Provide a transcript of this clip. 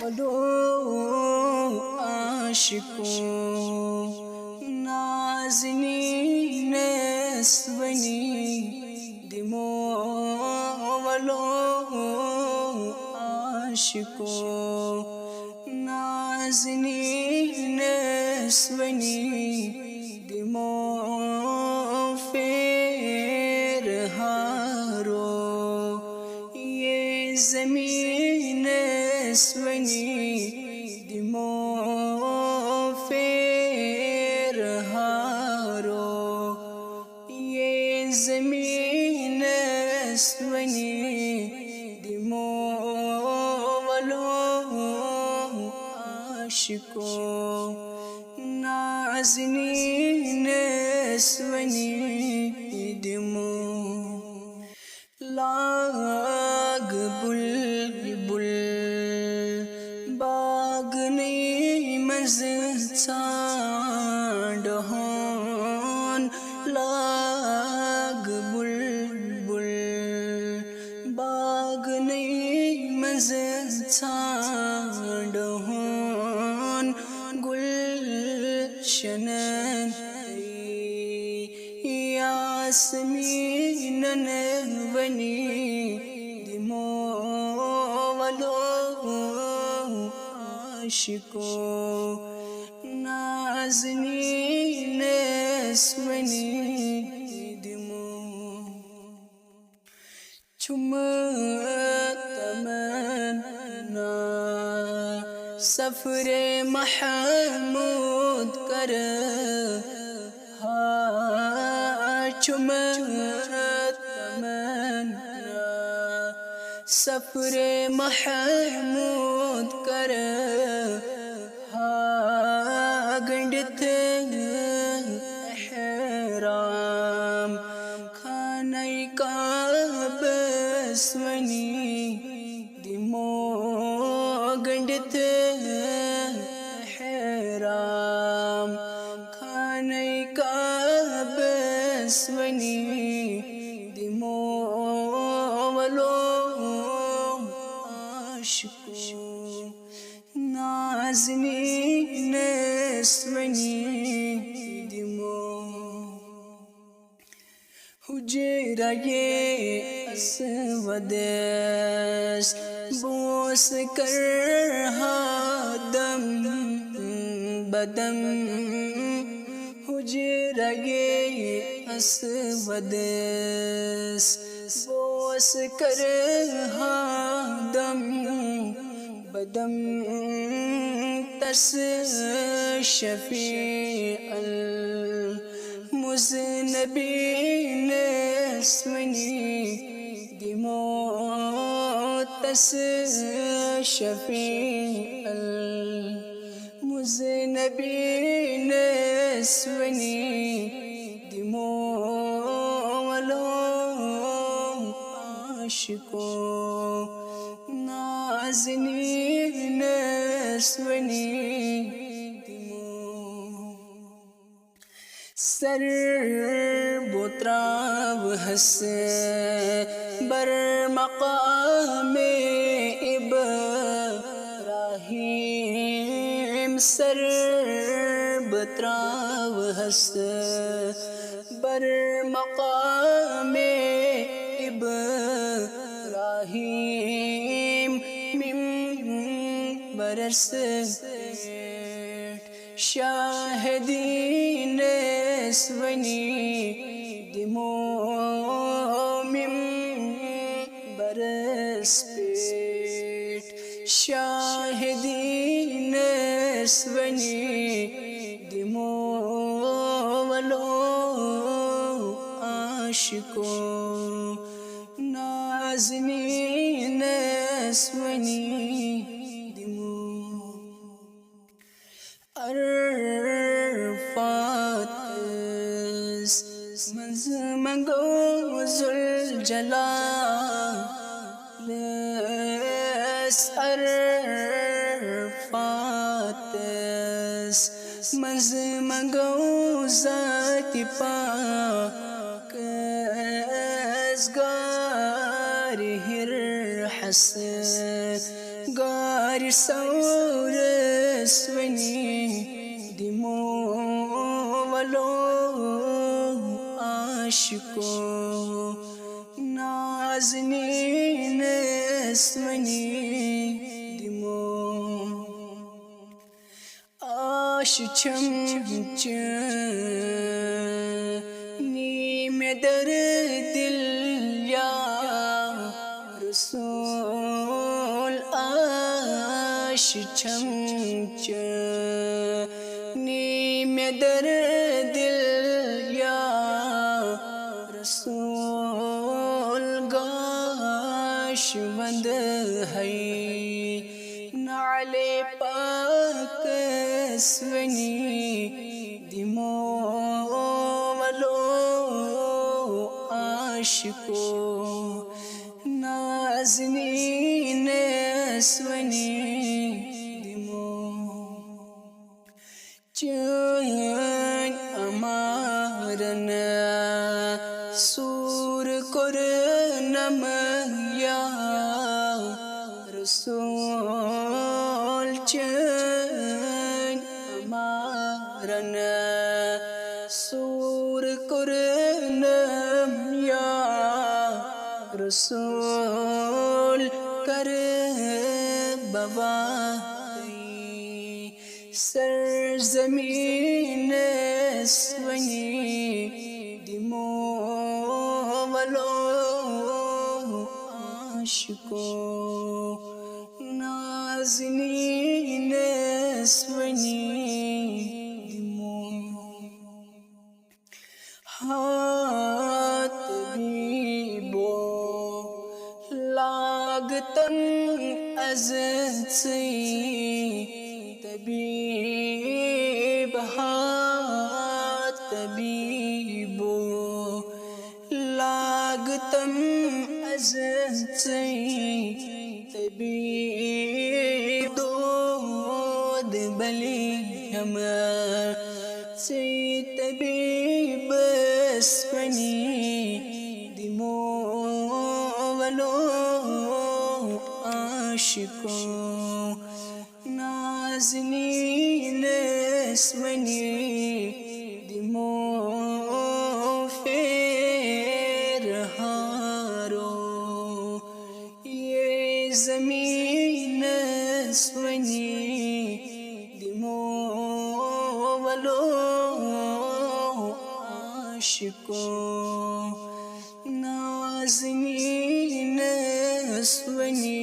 ولو عاشقوں نازنین سونی دمو ولو عاشقوں نازنین سونی دمو فیر ہارو یہ زمین سونی دمو فیر ہارو یہ زمین سونی دمو ولو عاشقوں نازنین سونی دمو لاگ بلبل باغ نئی مزچان ڈہون لاگ بلبل باغ نئی مزچان ڈہون گلشنن یاسمینن ونی دمو ولو عاشقوں نازنین سونی دمو چم تمنا سفر محمود کر چم تمنا سفر محمود کر گنڈت احرام خانہ کعبہ سونی دمو گنڈت احرام خانہ کعبہ سونی دمو ولو عاشقوں نازنین سونی دمو حجرہ اسود بوس کر دم بدم حجرہ اسود بوس کر دم بدم تس شفیع المذنبین سونی دمو تس شفیع المذنبین سونی دمو ولو عاشقوں نازنین سونی دمو سر بتراو حس بر مقام ابراہیم سر بتراو حس بر مقام ابراہیم برس شاہدین سونی دمو برس پیٹ شاہدین سونی دمو ولو عاشقوں نازنین سونی دمو عرفات منز منگو ذوالجلال عرفات منز منگو ذات پاک ازگار ہر حس گار سورسونی دمو ولو عاشقو نازنین سونی دمو آش چھم نیم در دل یا رسول آش چھم نیم در دل یا رسول گاش وند ہے نعل پاک سونی دمو ولو عاشقو نازنین سونی دمو چین امارن سور کرنم یا رسول چین امارن سور کرنم یا رسول کر بوائی سرزمین سونی دمو ولو عاشقو نازنین سونی دمو ہاتھ طبیبو لاگتن از سی طبیب ہاتھ طبیبو لاگتن از سی طبیب دود بلی ہمر سی طبیب سونی دمو ولو عاشقو نازنین سونی دمو فیر ہارو یہ زمین سونی دمو ولو عاشقو نازنین سونی